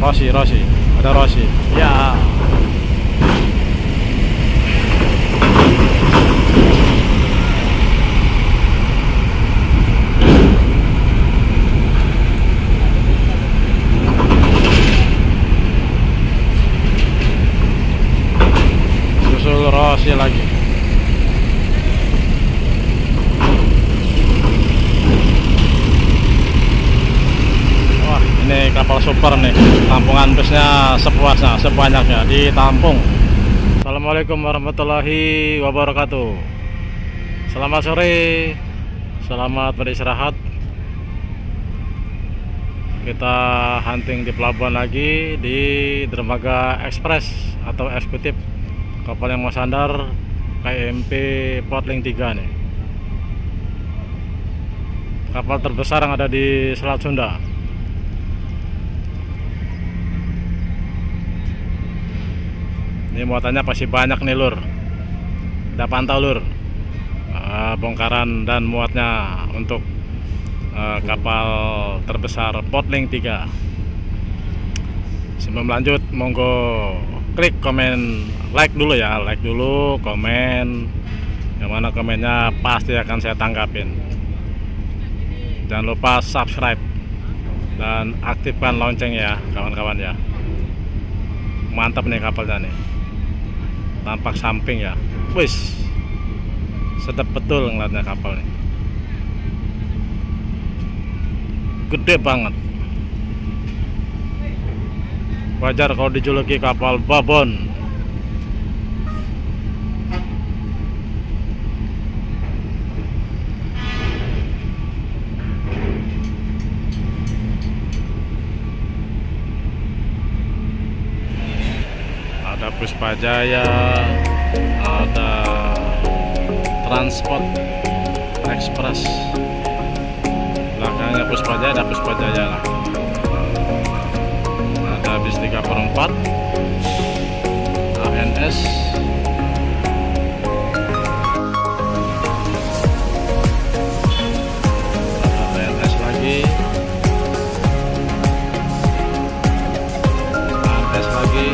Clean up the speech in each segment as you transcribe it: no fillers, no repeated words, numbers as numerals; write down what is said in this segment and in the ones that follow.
Rossi, ada Rossi. Ya. Susul Rossi lagi. Ini kapal super nih, tampungan busnya sepuasnya, sebanyaknya ditampung. Assalamualaikum warahmatullahi wabarakatuh. Selamat sore, selamat beristirahat. Kita hunting di pelabuhan lagi di Dermaga Express atau eksekutif, kapal yang mau sandar KMP Portling 3 nih. Kapal terbesar yang ada di Selat Sunda. Ini muatannya pasti banyak nih lur. Kita pantau lur bongkaran dan muatnya untuk kapal terbesar Portling 3. Sebelum lanjut, monggo klik komen, like dulu ya, like dulu, komen. Yang mana komennya pasti akan saya tanggapin. Jangan lupa subscribe dan aktifkan lonceng ya kawan-kawan ya. Mantap nih kapalnya nih. Tampak samping ya, wis sedap betul ngeliatnya kapal nih, gede banget. Wajar kalau dijuluki kapal babon. Ada Puspa Jaya, ada Transport Express, belakangnya Puspa Jaya, ada Puspa Jaya lah. Ada bis 3/4, ANS, ada ANS lagi, ANS lagi.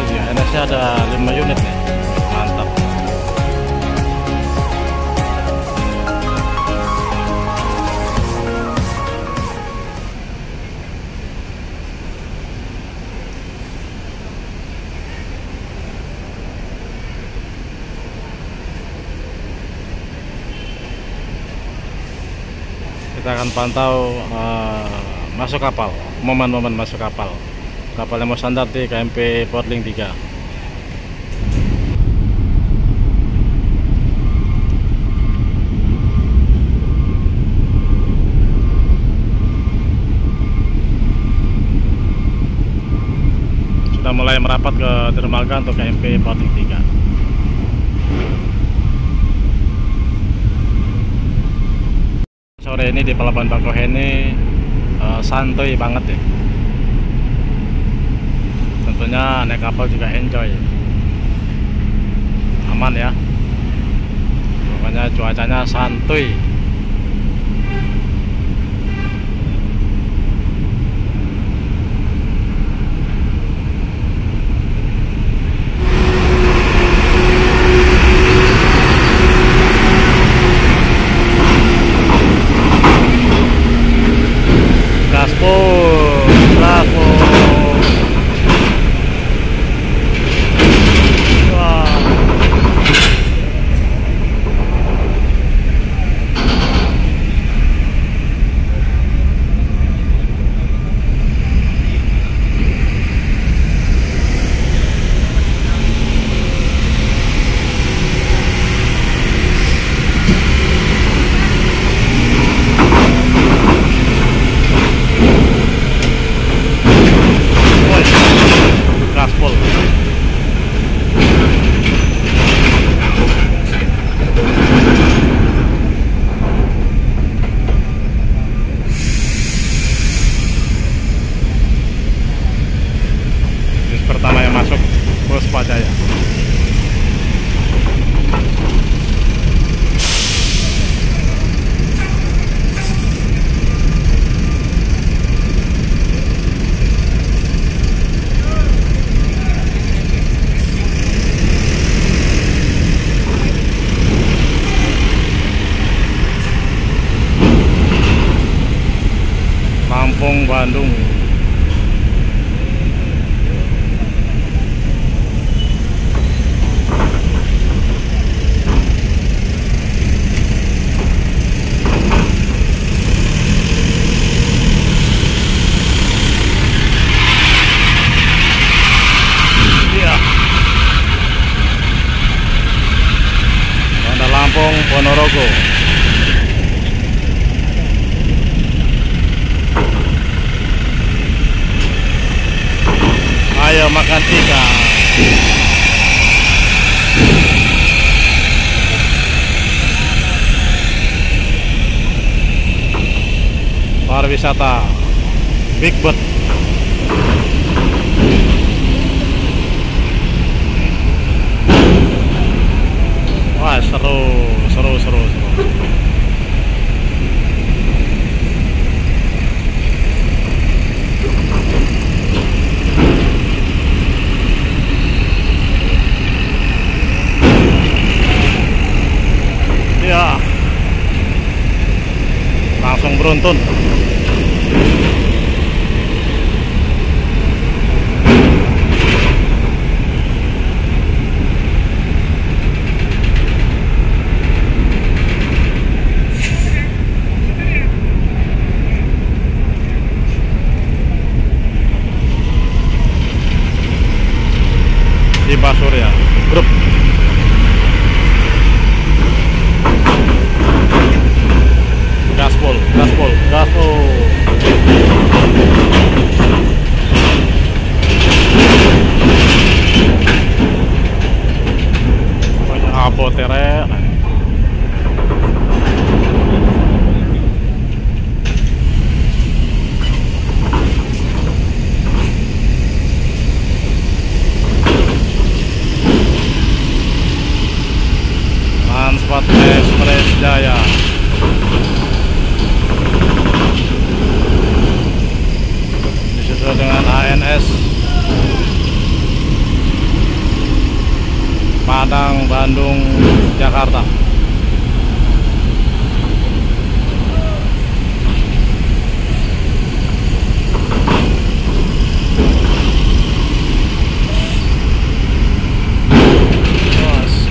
ANS-nya ada 5 unit nih, mantap. Kita akan pantau masuk kapal, momen-momen masuk kapal. Kapal yang mau sandar di KMP Portling 3. Sudah mulai merapat ke dermaga untuk KMP Portling 3. Sore ini di Pelabuhan Bakauheni santuy banget ya. Tentunya naik kapal juga enjoy, aman ya, pokoknya cuacanya santuy. Gaspol, gaspol. Lampung Bandung. Lampung Ponorogo. Ayo makan ikan. Pariwisata Big Bird. Wah, seru. Ya, langsung beruntun. Di Basurya Grup. Gaspol. Banyak apotere. Transport Express Jaya. Disusul dengan ANS Padang, Bandung, Jakarta.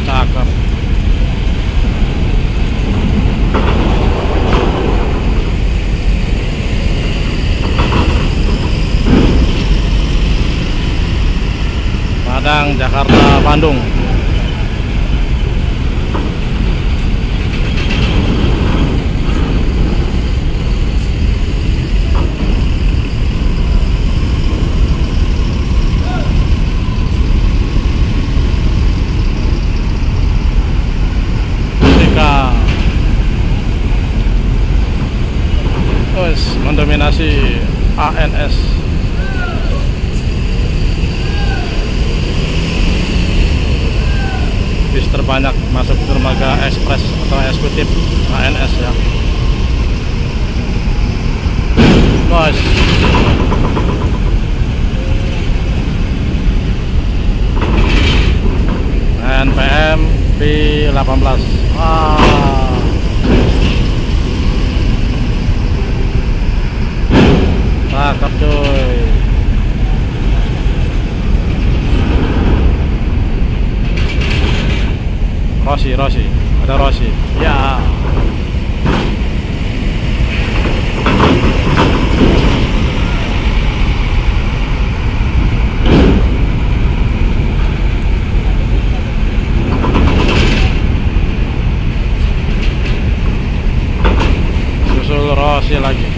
Cakep. Padang, Jakarta, Bandung. Mendominasi ANS. Bis terbanyak masuk dermaga ekspres atau eksekutif ANS ya. Guys. NPM P18. Cakep cuy. Rossi, ada Rossi. Ya. Susul Rossi lagi.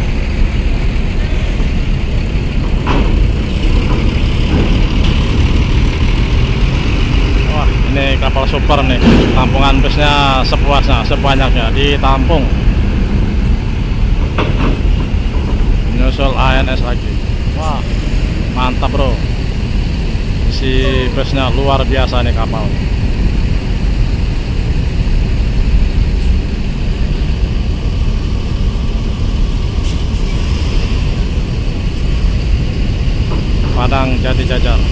Ini kapal super nih, tampungan busnya sepuasnya, sebanyaknya ditampung. Nyusul ANS lagi. Wah, mantap bro. Si busnya luar biasa nih kapal. Padang Jati Jajar.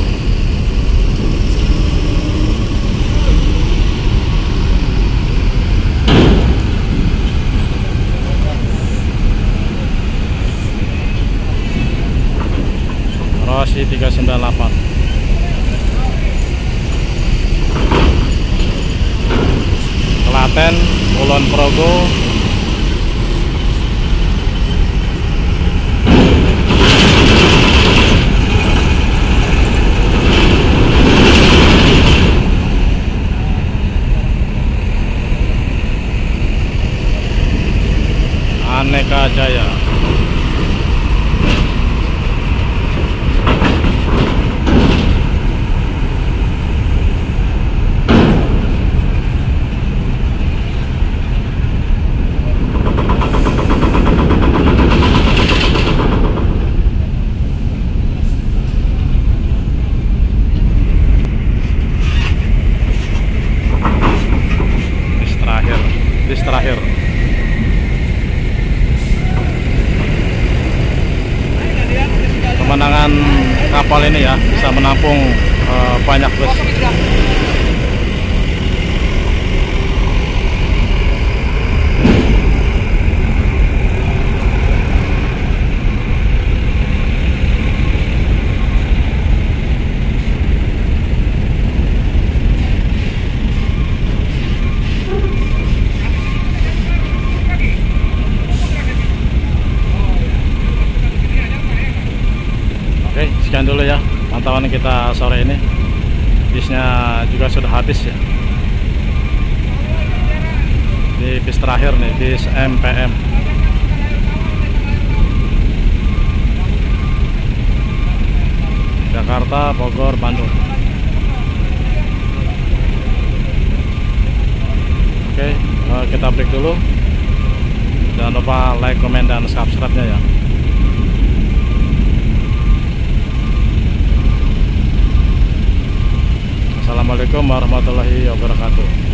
Osi 398. Klaten, Kulon Progo. Aneka Jaya. Bis terakhir. Kemenangan kapal ini ya bisa menampung banyak bus. Oke, sekian dulu ya pantauan kita sore ini. Bisnya juga sudah habis ya. Di bis terakhir nih, bis MPM. Jakarta, Bogor, Bandung. Oke, kita break dulu. Jangan lupa like, komen, dan subscribe-nya ya. Assalamualaikum warahmatullahi wabarakatuh.